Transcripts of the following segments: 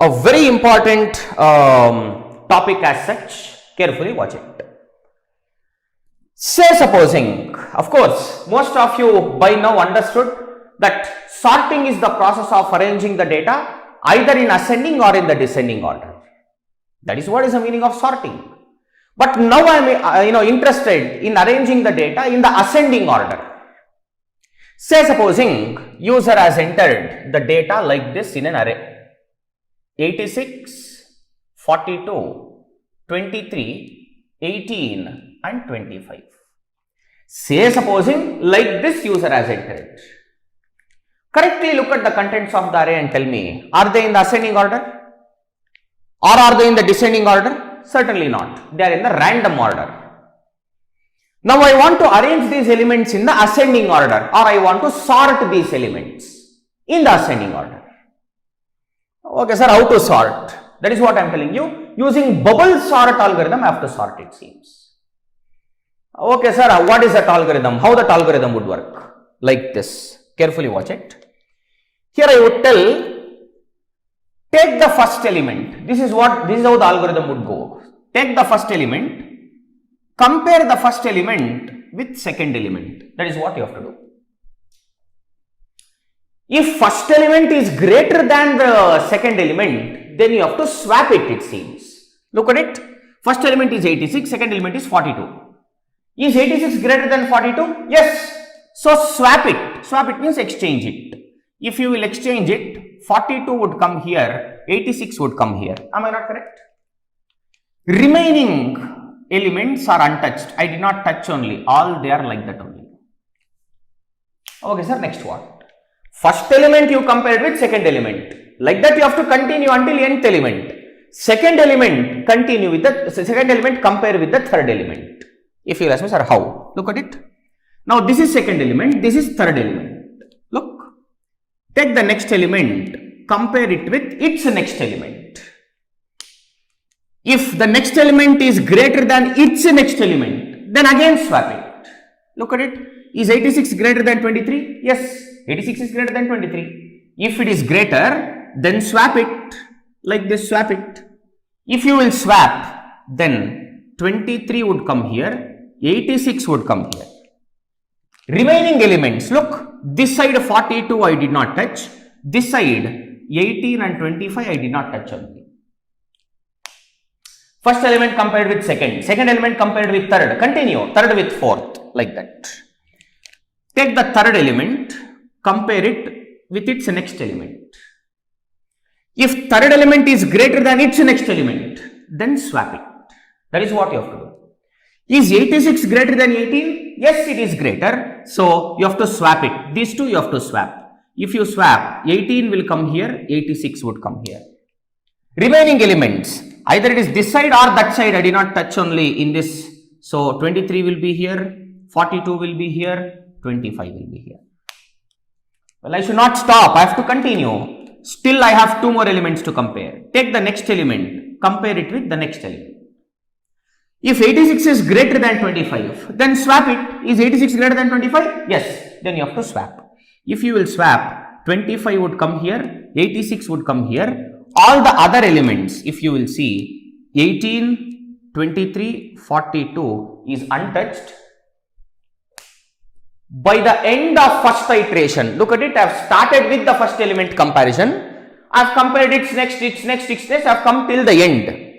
a very important topic as such. Carefully watch it. Say supposing, of course, most of you by now understood that sorting is the process of arranging the data either in ascending or in the descending order. That is what is the meaning of sorting. But now I am interested in arranging the data in the ascending order. Say supposing user has entered the data like this in an array: 86, 42, 23, 18 and 25. Say supposing like this user has entered. Correctly look at the contents of the array and tell me, are they in the ascending order or are they in the descending order? Certainly not. They are in the random order. Now I want to arrange these elements in the ascending order, or I want to sort these elements in the ascending order. Okay sir, how to sort? That is what I am telling you. Using bubble sort algorithm I have to sort, it seems. Okay sir, what is that algorithm? How that algorithm would work? Like this. Carefully watch it. Here I would tell, take the first element. This is how the algorithm would go. Take the first element, compare the first element with second element. That is what you have to do. If first element is greater than the second element, then you have to swap it, it seems. Look at it. First element is 86, second element is 42. Is 86 greater than 42? Yes. So swap it. Swap it means exchange it. If you will exchange it, 42 would come here, 86 would come here. Am I not correct? Remaining elements are untouched. I did not touch only. All they are like that only. Okay sir, next what? First element you compared with second element. Like that you have to continue until nth element. Second element continue with the second element, compare with the third element. If you ask me, sir, how? Look at it. Now this is second element, this is third element. Look. Take the next element, compare it with its next element. If the next element is greater than its next element, then again swap it. Look at it. Is 86 greater than 23? Yes, 86 is greater than 23. If it is greater, then swap it. Like this, swap it. If you will swap, then 23 would come here, 86 would come here. Remaining elements, look, this side 42 I did not touch, this side 18 and 25 I did not touch only. First element compared with second element compared with third, continue, third with fourth, like that. Take the third element, compare it with its next element. If third element is greater than its next element, then swap it. That is what you have to do. Is 86 greater than 18? Yes, it is greater. So you have to swap it. These two you have to swap. If you swap, 18 will come here, 86 would come here. Remaining elements, either it is this side or that side, I did not touch only in this. So 23 will be here, 42 will be here, 25 will be here. Well, I should not stop. I have to continue. Still, I have two more elements to compare. Take the next element, compare it with the next element. If 86 is greater than 25, then swap it. Is 86 greater than 25? Yes, then you have to swap. If you will swap, 25 would come here, 86 would come here. All the other elements, if you will see, 18, 23, 42 is untouched. By the end of first iteration, look at it, I have started with the first element comparison. I have compared its next, I have come till the end.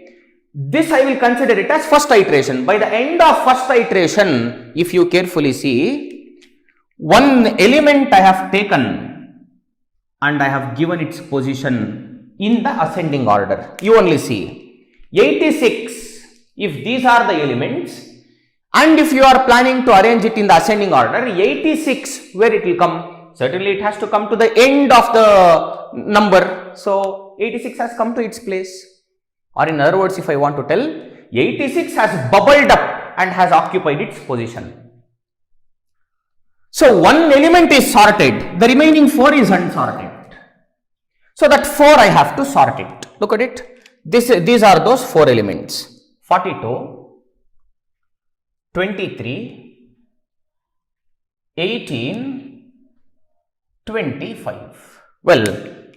This I will consider it as first iteration. By the end of first iteration, if you carefully see, one element I have taken and I have given its position in the ascending order. You only see 86, if these are the elements, and if you are planning to arrange it in the ascending order, 86, where it will come? Certainly it has to come to the end of the number. So 86 has come to its place. Or in other words, if I want to tell, 86 has bubbled up and has occupied its position. So one element is sorted, the remaining 4 is unsorted. So that 4 I have to sort it. Look at it. These are those 4 elements. 42, 23, 18, 25. Well,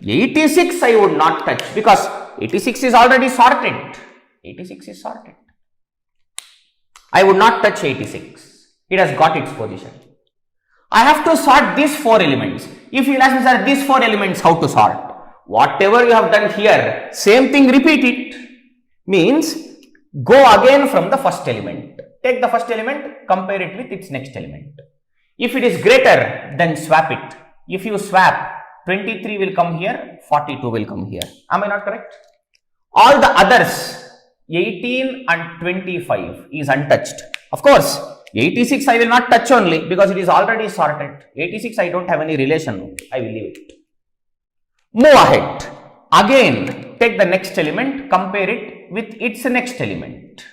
86 I would not touch because 86 is already sorted. 86 is sorted. I would not touch 86. It has got its position. I have to sort these 4 elements. If you ask me, sir, these 4 elements, how to sort? Whatever you have done here, same thing, repeat it. Means, go again from the first element. Take the first element, compare it with its next element. If it is greater, then swap it. If you swap, 23 will come here, 42 will come here. Am I not correct? All the others, 18 and 25 is untouched. Of course, 86 I will not touch only because it is already sorted. 86 I don't have any relation. I will leave it. Move ahead. Again, take the next element, compare it with its next element.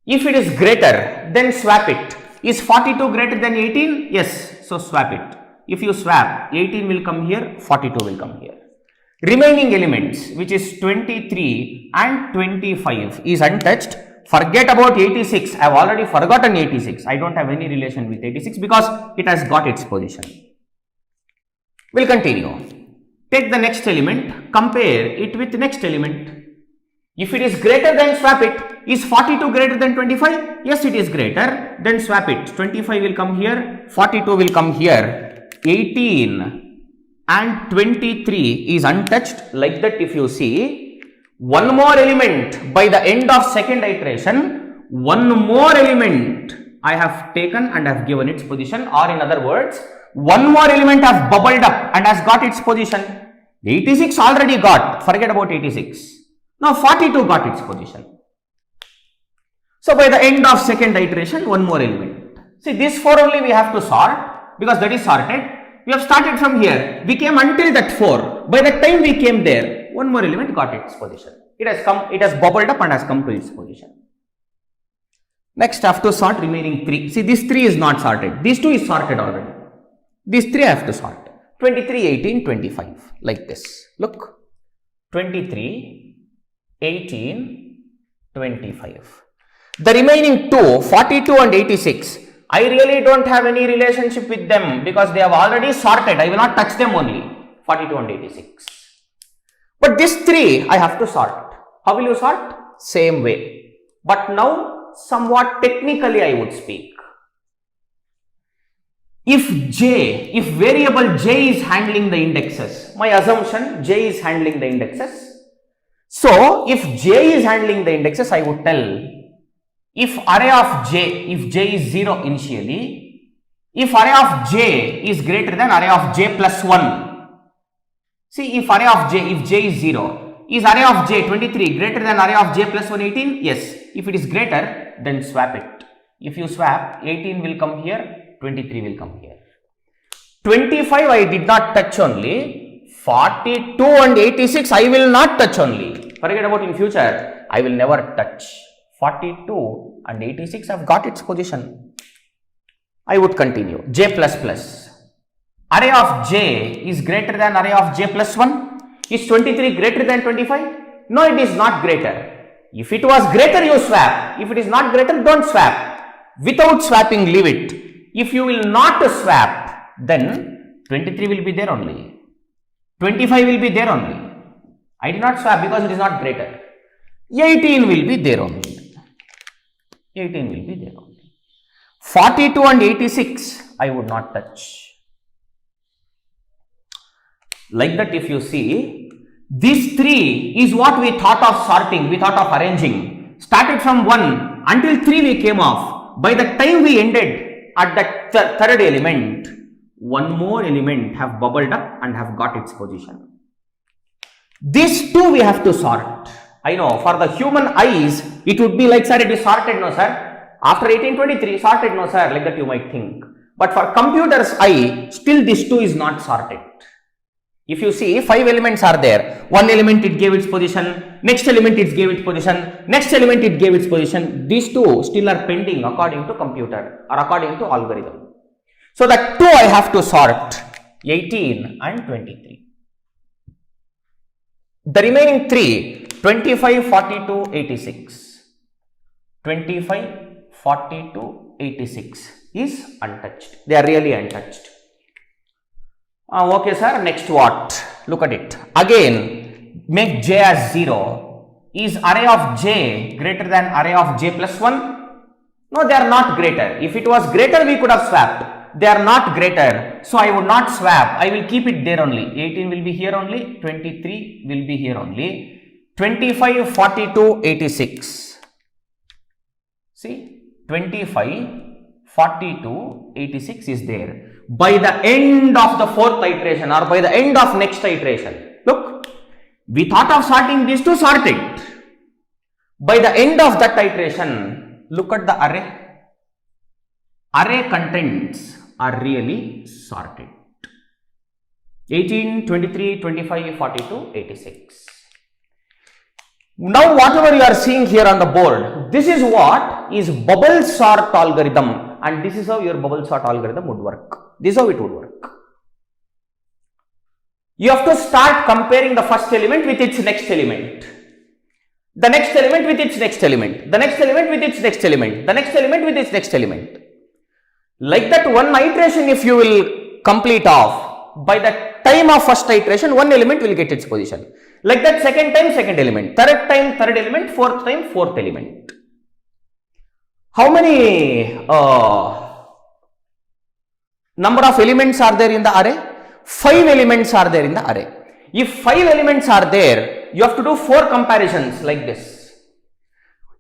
If it is greater, then swap it. Is 42 greater than 18? Yes. So swap it. If you swap, 18 will come here, 42 will come here. Remaining elements, which is 23 and 25 is untouched. Forget about 86. I have already forgotten 86. I don't have any relation with 86 because it has got its position. We'll continue. Take the next element, compare it with the next element. If it is greater, then swap it. Is 42 greater than 25? Yes, it is greater. Then swap it. 25 will come here, 42 will come here. 18 and 23 is untouched. Like that, if you see, one more element by the end of second iteration, one more element I have taken and have given its position, or in other words, one more element have bubbled up and has got its position. 86 already got, forget about 86. Now 42 got its position. So by the end of second iteration, one more element. See, this 4 only we have to sort because that is sorted. We have started from here. We came until that 4. By the time we came there, one more element got its position. It has come, it has bubbled up and has come to its position. Next, I have to sort remaining 3. See, this 3 is not sorted. These 2 is sorted already. These 3 I have to sort. 23, 18, 25. Like this. Look. 23, 18, 25. The remaining 2, 42 and 86, I really don't have any relationship with them because they have already sorted. I will not touch them only. 42 and 86. But this 3 I have to sort. How will you sort? Same way. But now somewhat technically I would speak. If variable j is handling the indexes, my assumption j is handling the indexes. So if j is handling the indexes, I would tell if array of j, if j is 0 initially, if array of j is greater than array of j plus 1. See, if array of j, if j is 0, is array of j 23 greater than array of j plus 1 18? Yes. If it is greater, then swap it. If you swap, 18 will come here, 23 will come here. 25 I did not touch only. 42 and 86 I will not touch only. Forget about in future. I will never touch. 42 and 86 have got its position. I would continue. J plus plus. Array of j is greater than array of j plus 1. Is 23 greater than 25? No, it is not greater. If it was greater, you swap. If it is not greater, don't swap. Without swapping, leave it. If you will not swap, then 23 will be there only. 25 will be there only. I did not swap because it is not greater. 18 will be there only. 18 will be there only. 42 and 86, I would not touch. Like that, if you see, this 3 is what we thought of sorting, we thought of arranging. Started from 1 until 3 we came off. By the time we ended at the third element, one more element have bubbled up and have got its position. These 2 we have to sort. I know for the human eyes, it would be like, sir, it is sorted, no sir. After 1823, sorted, no sir, like that you might think. But for computer's eye, still this 2 is not sorted. If you see, 5 elements are there. One element it gave its position, next element it gave its position, next element it gave its position. These 2 still are pending according to computer or according to algorithm. So that 2 I have to sort, 18 and 23. The remaining 3, 25, 42, 86. 25, 42, 86 is untouched. They are really untouched. Okay sir, next what? Look at it. Again, make j as 0, is array of j greater than array of j plus 1? No, they are not greater. If it was greater, we could have swapped. They are not greater. So I would not swap. I will keep it there only. 18 will be here only. 23 will be here only. 25, 42, 86. See, 25, 42, 86 is there. By the end of the fourth iteration or by the end of next iteration, look, we thought of sorting these to sort it. By the end of that iteration, look at the array. Array contents are really sorted. 18, 23, 25, 42, 86. Now whatever you are seeing here on the board, this is what is bubble sort algorithm, and this is how your bubble sort algorithm would work. This is how it would work. You have to start comparing the first element with its next element, the next element with its next element, the next element with its next element, the next element with its next element. Like that, one iteration if you will complete off, by the time of first iteration, one element will get its position. Like that, second time, second element, third time, third element, fourth time, fourth element. How many number of elements are there in the array? 5 elements are there in the array. If 5 elements are there, you have to do 4 comparisons like this.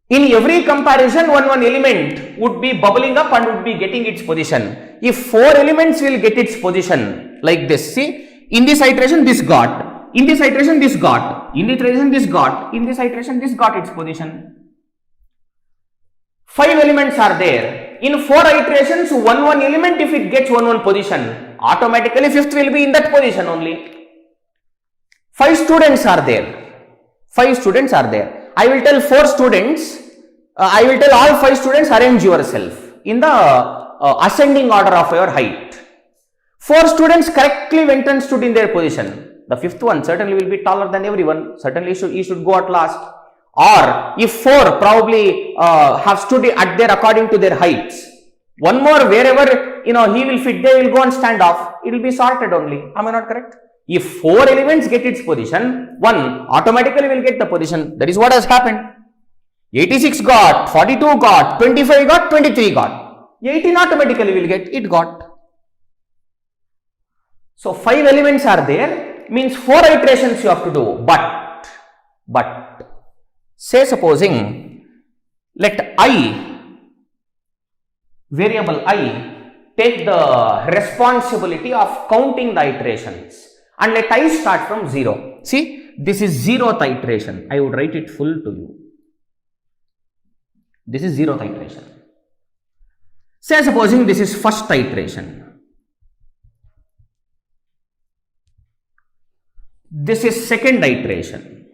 In every comparison, one element would be bubbling up and would be getting its position. If 4 elements will get its position like this, see, in this iteration this got, in this iteration this got, in this iteration this got, in this iteration this got its position. 5 elements are there. In 4 iterations, one element, if it gets one position, automatically fifth will be in that position only. 5 students are there. 5 students are there. I will tell 4 students, I will tell all 5 students, arrange yourself in the ascending order of your height. 4 students correctly went and stood in their position. The 5th one certainly will be taller than everyone. Certainly he should go at last. Or if 4 probably have stood at their according to their heights, one more wherever he will fit, they will go and stand off. It will be sorted only. Am I not correct? If 4 elements get its position, one automatically will get the position. That is what has happened. 86 got, 42 got, 25 got, 23 got. 18 automatically will get, it got. So 5 elements are there, means 4 iterations you have to do. But say supposing, let I, variable I, take the responsibility of counting the iterations. And let I start from 0. See, this is 0th iteration. I would write it full to you. This is 0th iteration. Say supposing this is first iteration. This is second iteration.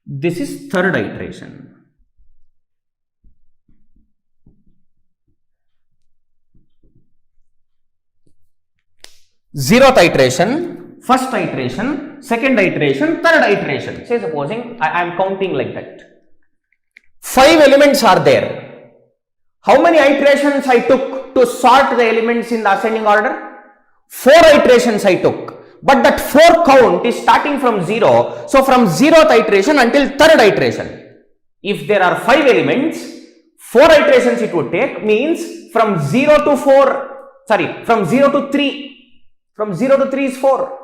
This is third iteration. Zeroth iteration, first iteration, second iteration, third iteration. Say supposing I am counting like that. 5 elements are there. How many iterations I took to sort the elements in the ascending order? 4 iterations I took. But that 4 count is starting from 0. So from 0th iteration until 3rd iteration. If there are 5 elements, 4 iterations it would take, means from 0 to 4, from 0 to 3. From 0 to 3 is 4.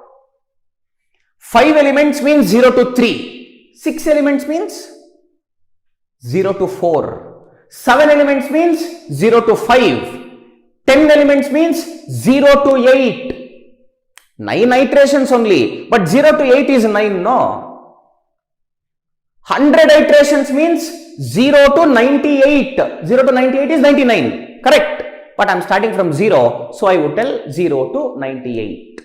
5 elements means 0 to 3. 6 elements means 0 to 4. 7 elements means 0 to 5. 10 elements means 0 to 8. 9 iterations only. But 0 to 8 is 9, no. 100 iterations means 0 to 98. 0 to 98 is 99. Correct. But I am starting from 0, so I would tell 0 to 98.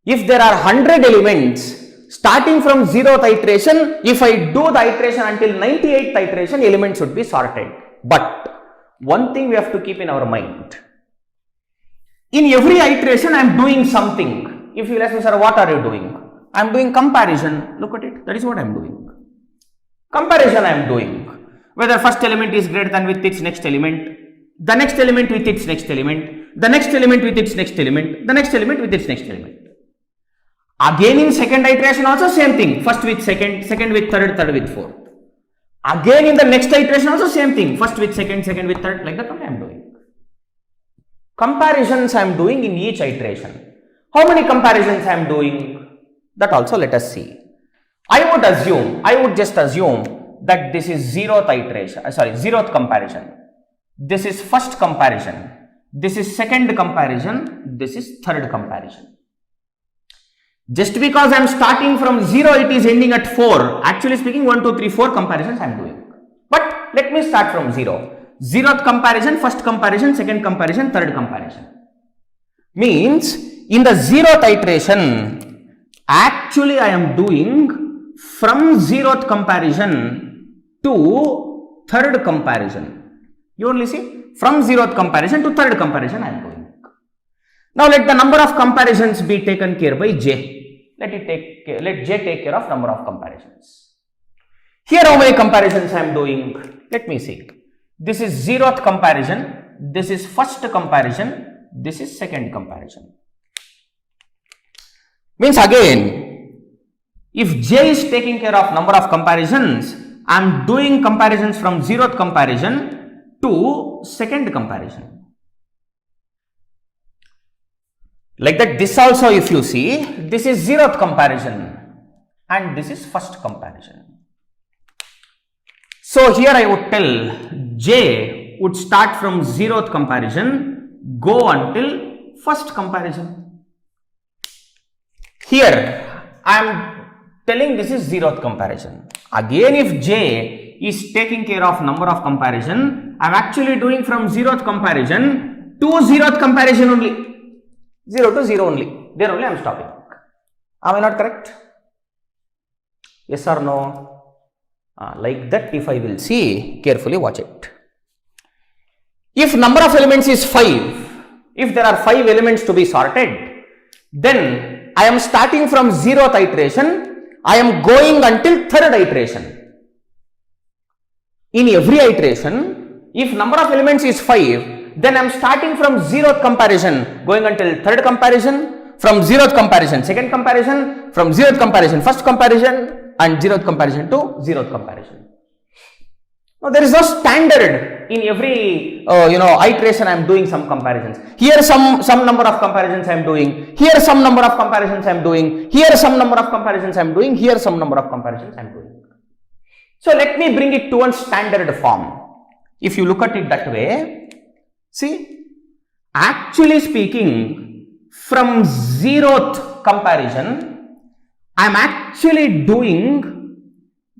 If there are 100 elements, starting from 0th iteration, if I do the iteration until 98th iteration, elements should be sorted. But one thing we have to keep in our mind. In every iteration, I am doing something. If you ask me, sir, what are you doing? I am doing comparison. Look at it. That is what I am doing. Comparison I am doing. Whether first element is greater than with its next element, the next element with its next element, the next element with its next element, the next element with its next element. Again in second iteration also same thing, first with second, second with third, third with fourth. Again in the next iteration also same thing, first with second, second with third, like that only I am doing. Comparisons I am doing in each iteration. How many comparisons I am doing? That also let us see. I would just assume that this is zeroth iteration, zeroth comparison. This is first comparison. This is second comparison. This is third comparison. Just because I am starting from 0, it is ending at 4. Actually speaking, 1, 2, 3, 4 comparisons I am doing. But let me start from 0. Zeroth comparison, first comparison, second comparison, third comparison. Means in the zeroth iteration, actually I am doing from zeroth comparison to third comparison. You only see, from zeroth comparison to third comparison I am doing. Now let the number of comparisons be taken care by j. Let j take care of number of comparisons. Here how many comparisons I am doing? Let me see. This is zeroth comparison, this is first comparison, this is second comparison. Means again, if j is taking care of number of comparisons, I am doing comparisons from zeroth comparison to second comparison. Like that, this also if you see, this is zeroth comparison and this is first comparison. So here I would tell j would start from zeroth comparison, go until first comparison. Here I am telling this is zeroth comparison. Again, if j is taking care of number of comparison, I am actually doing from zeroth comparison to zeroth comparison only. 0 to 0 only. There only I am stopping. Am I not correct? Yes or no? Like that, if I will see, carefully watch it. If number of elements is 5, if there are 5 elements to be sorted, then I am starting from 0th iteration, I am going until 3rd iteration. In every iteration, if number of elements is 5, then I am starting from 0th comparison, going until 3rd comparison, from 0th comparison, 2nd comparison, from 0th comparison, 1st comparison, and 0th comparison to 0th comparison. Now, there is no standard in every iteration I am doing some comparisons. Here some number of comparisons I am doing, here some number of comparisons I am doing, here some number of comparisons I am doing, here some number of comparisons I am doing. So, let me bring it to one standard form. If you look at it that way, see, actually speaking, from 0th comparison, I am actually doing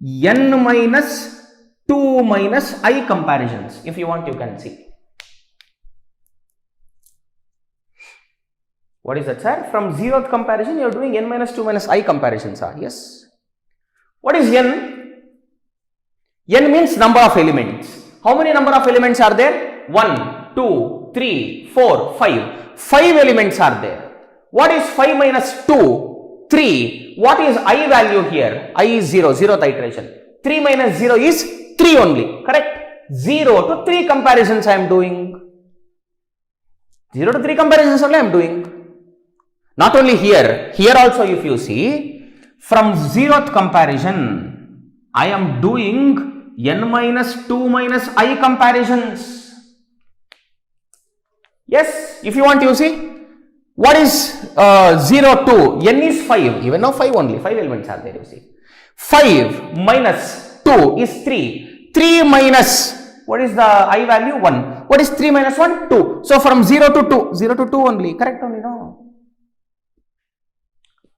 n minus 2 minus I comparisons. If you want, you can see. What is that, sir? From 0th comparison, you are doing n minus 2 minus I comparisons. Yes. What is n? N means number of elements. How many number of elements are there? 1, 2, 3, 4, 5. 5 elements are there. What is 5 minus 2? 3. What is I value here? I is 0, 0th iteration. 3 minus 0 is 3 only, correct? 0 to 3 comparisons I am doing. 0 to 3 comparisons only I am doing. Not only here, here also if you see, from 0th comparison, I am doing n minus 2 minus I comparisons. Yes, if you want, you see, what is 0 to, n is 5, even now 5 only, 5 elements are there, you see. 5 minus 2 is 3, 3 minus, what is the I value? 1. What is 3 minus 1? 2. So, from 0 to 2, 0 to 2 only, correct only, no?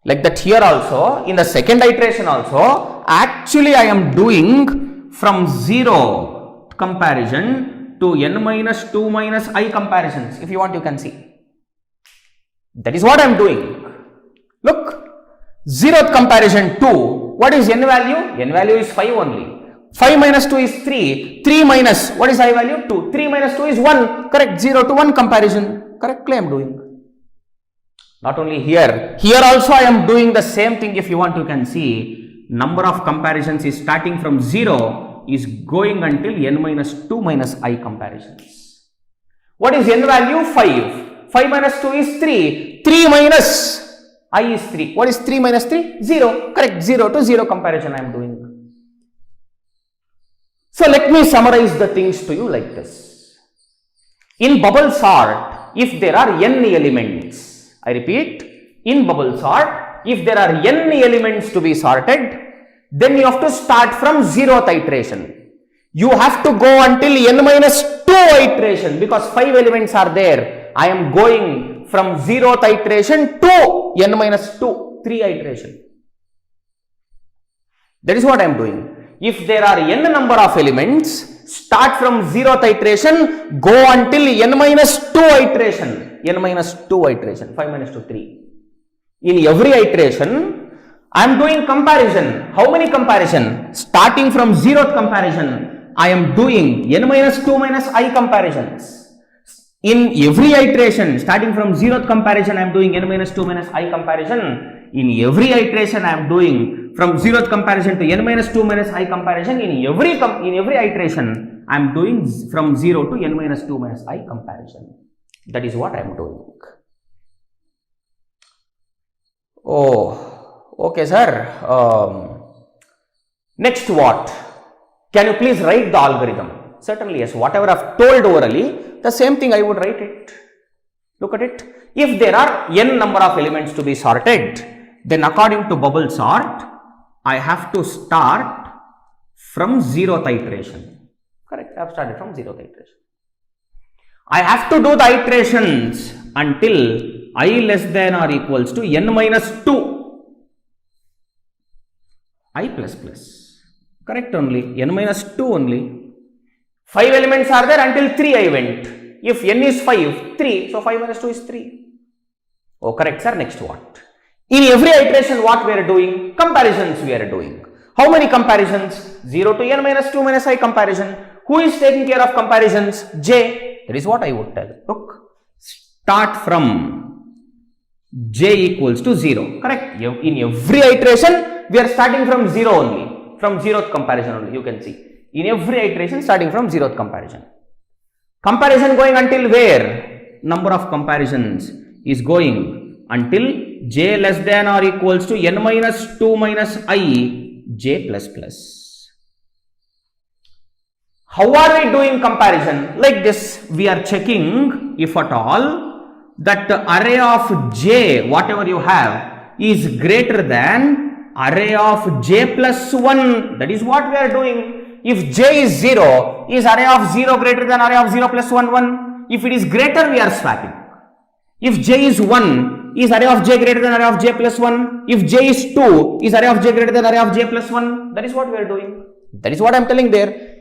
Like that here also, in the second iteration also, actually I am doing from 0 comparison to n minus 2 minus I comparisons. If you want, you can see. That is what I am doing. Look, 0th comparison 2. What is n value? N value is 5 only. 5 minus 2 is 3. 3 minus, what is I value? 2. 3 minus 2 is 1. Correct. 0 to 1 comparison. Correctly I am doing. Not only here. Here also I am doing the same thing. If you want, you can see. Number of comparisons is starting from 0 is going until n minus 2 minus I comparisons. What is n value? 5. 5 minus 2 is 3. 3 minus I is 3. What is 3 minus 3? 0. Correct. 0 to 0 comparison I am doing. So let me summarize the things to you like this. In bubble sort, if there are n elements, I repeat, in bubble sort, if there are n elements to be sorted, then you have to start from 0th iteration. You have to go until n minus 2 iteration because 5 elements are there. I am going from 0th iteration to n minus 2, 3 iteration. That is what I am doing. If there are n number of elements, start from 0th iteration, go until n minus 2 iteration. N minus 2 iteration, 5 minus 2, 3. In every iteration, I am doing comparison. How many comparison? Starting from 0th comparison, I am doing n minus 2 minus I comparisons. In every iteration, starting from 0th comparison, I am doing n minus 2 minus I comparison. In every iteration, I am doing from 0th comparison to n minus 2 minus I comparison. In every iteration, I am doing from 0 to n minus 2 minus I comparison. That is what I am doing. Oh, okay, sir. Next what? Can you please write the algorithm? Certainly, yes. Whatever I have told orally, the same thing I would write it. Look at it. If there are n number of elements to be sorted, then according to bubble sort, I have to start from 0th iteration. Correct. I have started from 0th iteration. I have to do the iterations until I less than or equals to n minus 2 I plus plus. Correct only, n minus 2 only. 5 elements are there until 3 I went. If n is 5, 3, so 5 minus 2 is 3. Oh, correct, sir. Next what? In every iteration, what we are doing? Comparisons we are doing. How many comparisons? 0 to n minus 2 minus I comparison. Who is taking care of comparisons? J. That is what I would tell. Look, start from j equals to 0. Correct. In every iteration, we are starting from 0 only. From 0th comparison only, you can see. In every iteration, starting from 0th comparison. Comparison going until where? Number of comparisons is going until j less than or equals to n minus 2 minus I j plus plus. How are we doing comparison? Like this, we are checking if at all that the array of j, whatever you have, is greater than array of j plus 1. That is what we are doing. If j is 0, is array of 0 greater than array of 0 plus 1, 1? If it is greater, we are swapping. If j is 1, is array of j greater than array of j plus 1? If j is 2, is array of j greater than array of j plus 1? That is what we are doing. That is what I am telling there.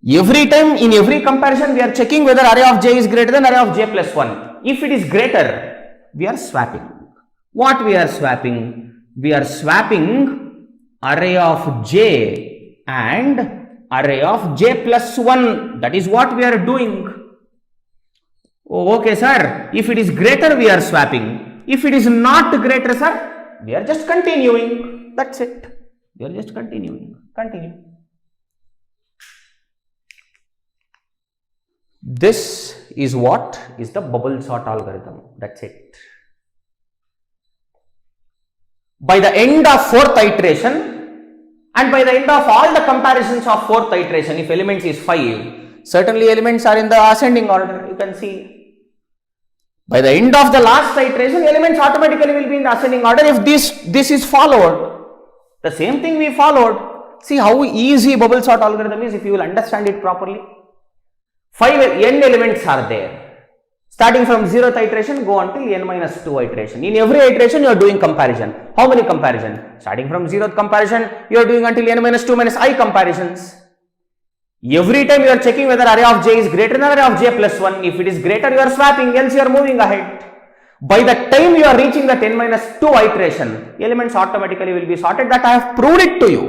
Every time, in every comparison, we are checking whether array of j is greater than array of j plus 1. If it is greater, we are swapping. What we are swapping? We are swapping array of j and array of j plus 1. That is what we are doing. Oh, okay, sir. If it is greater, we are swapping. If it is not greater, sir, we are just continuing. That's it. We are just continuing. Continue. This is what is the bubble sort algorithm. That's it. By the end of 4th iteration and by the end of all the comparisons of 4th iteration, if elements is 5, certainly elements are in the ascending order. You can see. By the end of the last iteration, elements automatically will be in the ascending order if this is followed. The same thing we followed. See how easy bubble sort algorithm is if you will understand it properly. 5 n elements are there. Starting from 0th iteration, go until n minus 2 iteration. In every iteration, you are doing comparison. How many comparison? Starting from 0th comparison, you are doing until n minus 2 minus I comparisons. Every time you are checking whether array of j is greater than array of j plus 1. If it is greater, you are swapping, else you are moving ahead. By the time you are reaching the n minus 2 iteration, elements automatically will be sorted. That I have proved it to you.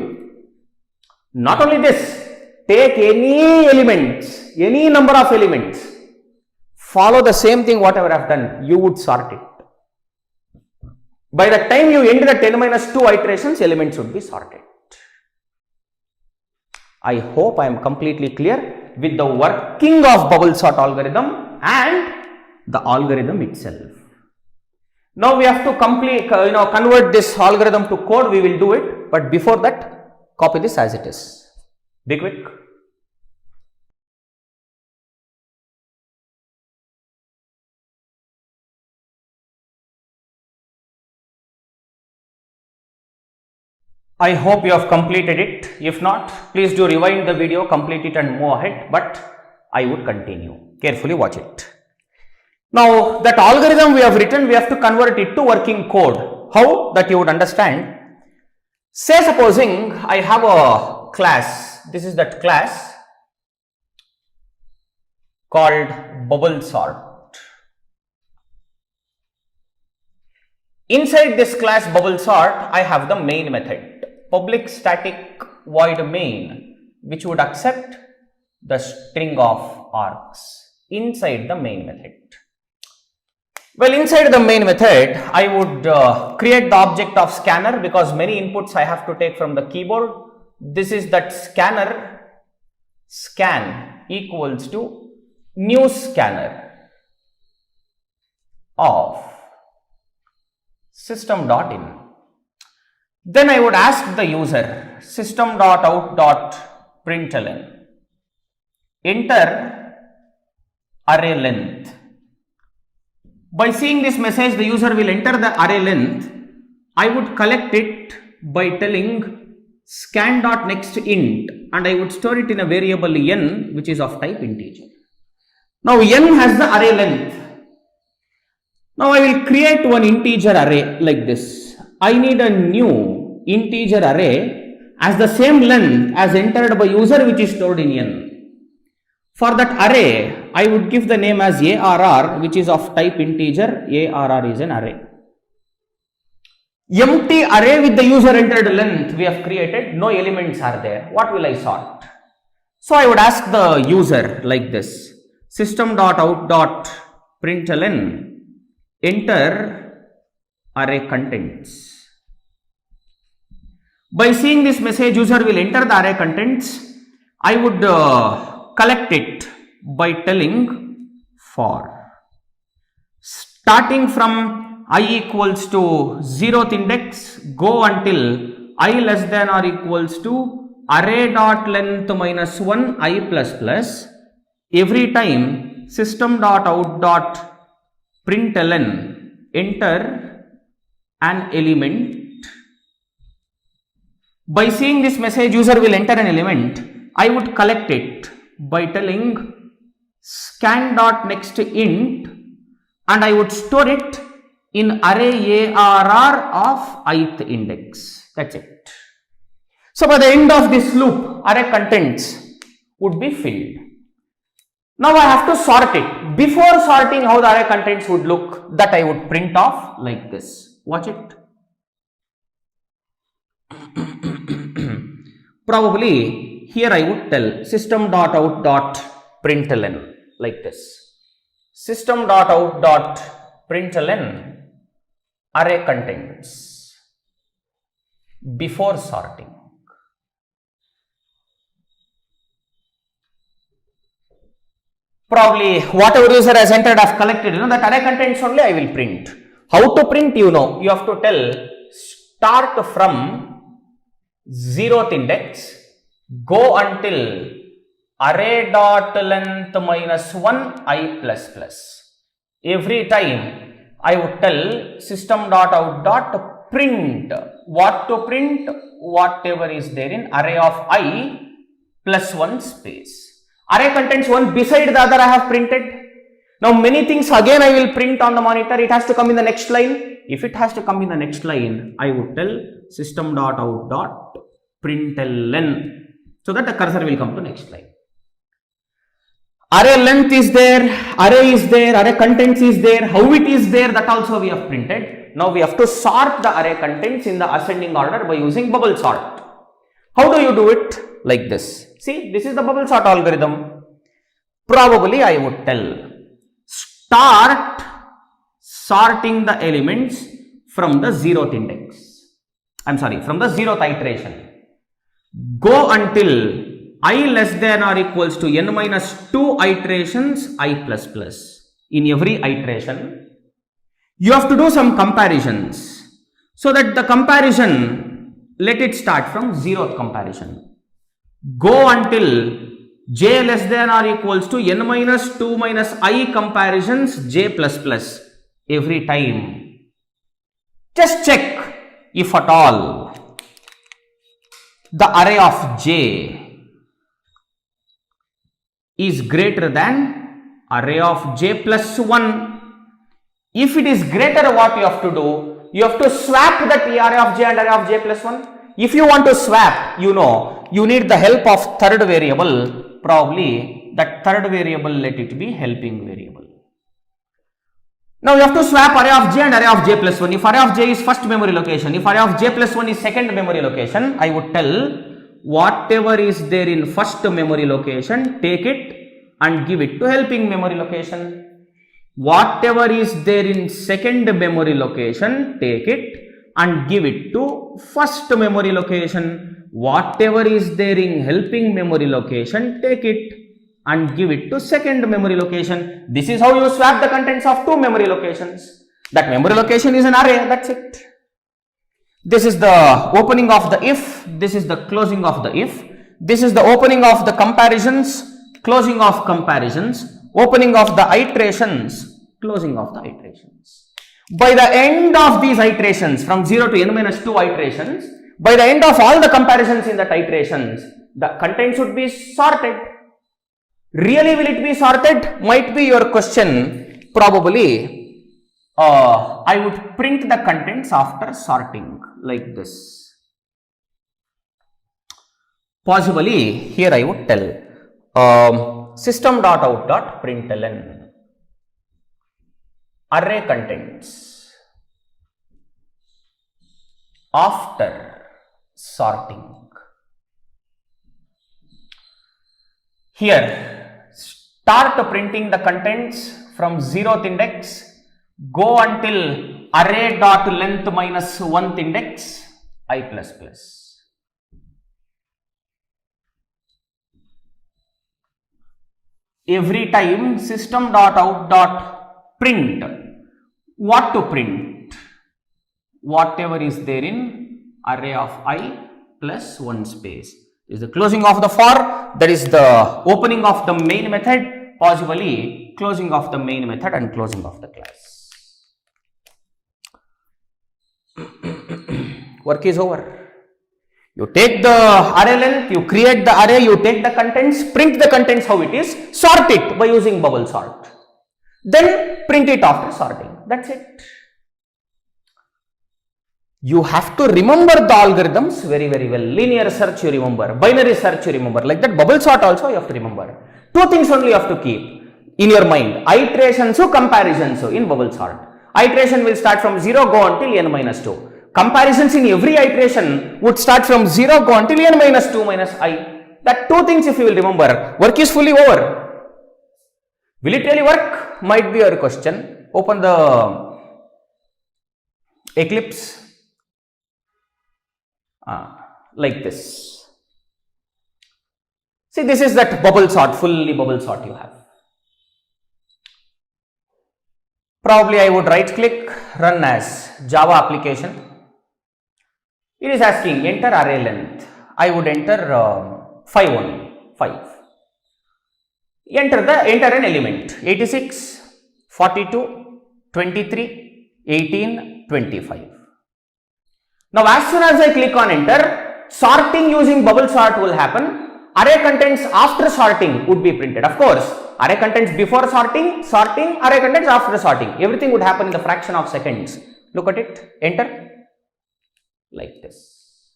Not only this, take any elements, any number of elements, follow the same thing whatever I have done, you would sort it. By the time you end the 10 minus 2 iterations, elements would be sorted. I hope I am completely clear with the working of bubble sort algorithm and the algorithm itself. Now we have to convert this algorithm to code. We will do it, but before that, copy this as it is. Be quick. I hope you have completed it. If not, please do rewind the video, complete it and move ahead, but I would continue. Carefully watch it. Now, that algorithm we have written, we have to convert it to working code. How? That you would understand. Say supposing I have a class. This is that class called bubble sort. Inside this class bubble sort, I have the main method. Public static void main, which would accept the string of args inside the main method. Well, inside the main method, I would create the object of scanner, because many inputs I have to take from the keyboard. This is that scanner, scan equals to new scanner of system.in. Then I would ask the user system.out.println, enter array length. By seeing this message, the user will enter the array length. I would collect it by telling scan.nextInt, and I would store it in a variable n, which is of type integer. Now n has the array length. Now I will create one integer array like this. I need a new integer array as the same length as entered by user, which is stored in n. For that array, I would give the name as ARR, which is of type integer. ARR is an array. Empty array with the user entered length we have created, no elements are there. What will I sort? So I would ask the user like this, system.out.println, enter array contents. By seeing this message, user will enter the array contents. I would collect it by telling for starting from I equals to 0th index, go until I less than or equals to array dot length minus 1 I plus plus. Every time system.out.println, enter an element. By seeing this message, user will enter an element. I would collect it by telling scan.nextInt, and I would store it in array ARR of ith index. That's it. So by the end of this loop, array contents would be filled. Now I have to sort it. Before sorting, how the array contents would look, that I would print off like this. Watch it. Probably here I would tell system.out.println like this. System.out.println array contents before sorting. Probably whatever user has entered, I have collected, that array contents only I will print. How to print, you have to tell start from 0th index, go until array dot length minus 1 I plus plus. Every time I would tell system.out.print. What to print? Whatever is there in array of I plus 1 space. Array contents one beside the other I have printed. Now many things again I will print on the monitor. It has to come in the next line. If it has to come in the next line, I would tell system.out.println, so that the cursor will come to next line. Array length is there, array is there, array contents is there. How it is there, that also we have printed. Now we have to sort the array contents in the ascending order by using bubble sort. How do you do it? Like this. See, this is the bubble sort algorithm. Probably I would tell start sorting the elements from the 0th index. From the 0th iteration. Go until I less than or equals to n minus 2 iterations I plus plus. in every iteration, you have to do some comparisons. So that the comparison, let it start from 0th comparison. Go until j less than or equals to n minus 2 minus I comparisons j plus plus every time. Just check if at all the array of j is greater than array of j plus 1. If it is greater, what you have to do? You have to swap that array of j and array of j plus 1. If you want to swap, you know, you need the help of third variable. Probably that third variable, let it be helping variable. Now you have to swap array of j and array of j plus 1. If array of j is first memory location, if array of j plus 1 is second memory location, I would tell whatever is there in first memory location, take it and give it to helping memory location. Whatever is there in second memory location, take it and give it to first memory location. Whatever is there in helping memory location, take it and give it to second memory location. This is how you swap the contents of two memory locations. That memory location is an array, that's it. This is the opening of the if, this is the closing of the if, this is the opening of the comparisons, closing of comparisons, opening of the iterations, closing of the iterations. By the end of these iterations, from 0 to n minus 2 iterations, by the end of all the comparisons in that iterations, the content should be sorted. Really, will it be sorted? Might be your question. Probably, I would print the contents after sorting like this. Possibly, here I would tell system.out.println array contents after sorting. Here, start printing the contents from 0th index, go until array dot length minus 1th index I plus plus. Every time system.out.print, what to print? Whatever is there in array of I plus 1 space. Is the closing of the for, that is the opening of the main method, possibly closing of the main method and closing of the class. Work is over. You take the array length, you create the array, you take the contents, print the contents how it is, sort it by using bubble sort. Then print it after sorting. That's it. You have to remember the algorithms very well. Linear search you remember, binary search you remember. Like that bubble sort also you have to remember. Two things only you have to keep in your mind. Iterations, comparisons in bubble sort. Iteration will start from 0, go until n minus 2. Comparisons in every iteration would start from 0, go until n minus 2 minus I. That two things if you will remember, work is fully over. Will it really work? Might be your question. Open the Eclipse. Like this. See, this is that bubble sort, fully bubble sort you have. Probably I would right click, run as Java application. It is asking enter array length. I would enter 5 only, 5. Enter an element 86, 42, 23, 18, 25. Now, as soon as I click on enter, sorting using bubble sort will happen. Array contents after sorting would be printed. Of course, array contents before sorting, array contents after sorting. Everything would happen in the fraction of seconds. Look at it, enter, like this.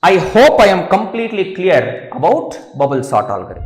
I hope I am completely clear about bubble sort algorithm.